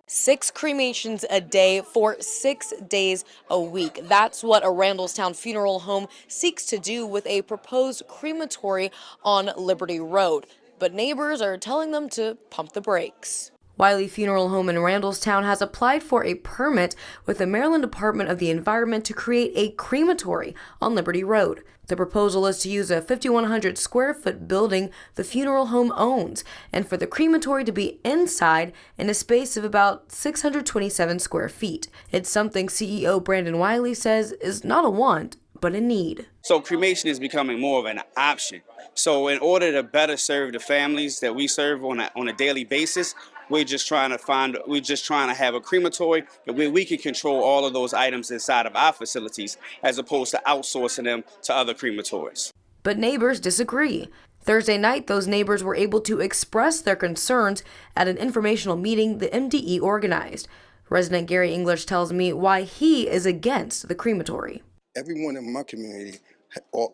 6 cremations a day for 6 days a week. That's what a Randallstown Funeral Home seeks to do with a proposed crematory on Liberty Road. But neighbors are telling them to pump the brakes. Wiley Funeral Home in Randallstown has applied for a permit with the Maryland Department of the Environment to create a crematory on Liberty Road. The proposal is to use a 5,100 square foot building the funeral home owns, and for the crematory to be inside in a space of about 627 square feet. It's something CEO Brandon Wiley says is not a want, but a need. So cremation is becoming more of an option. So in order to better serve the families that we serve on a daily basis, we're just trying to have a crematory where we can control all of those items inside of our facilities as opposed to outsourcing them to other crematories. But neighbors disagree. Thursday night, those neighbors were able to express their concerns at an informational meeting the MDE organized. Resident Gary English tells me why he is against the crematory. Everyone in my community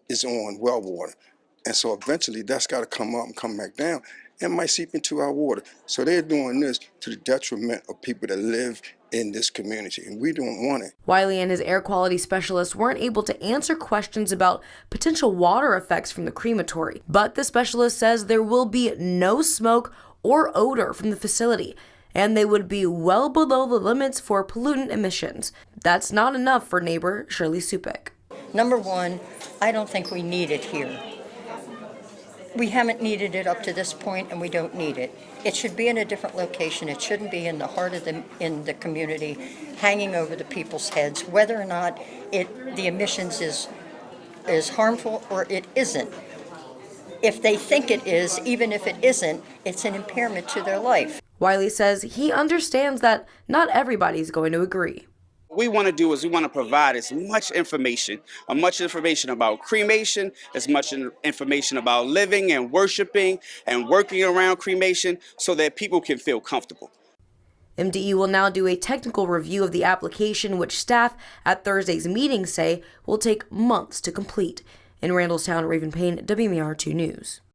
is on well water. And so eventually that's got to come up and come back down. It might seep into our water. So they're doing this to the detriment of people that live in this community, and we don't want it. Wiley and his air quality specialist weren't able to answer questions about potential water effects from the crematory, but the specialist says there will be no smoke or odor from the facility, and they would be well below the limits for pollutant emissions. That's not enough for neighbor Shirley Supik. Number one, I don't think we need it here. We haven't needed it up to this point, and we don't need it. It should be in a different location. It shouldn't be in the heart of the community, hanging over the people's heads, whether or not the emissions is harmful or it isn't. If they think it is, even if it isn't, it's an impairment to their life. Wiley says he understands that not everybody's going to agree. What we want to do is we want to provide as much information about cremation, as much information about living and worshiping and working around cremation so that people can feel comfortable. MDE will now do a technical review of the application, which staff at Thursday's meeting say will take months to complete. In Randallstown, Raven Payne, WMAR 2 News.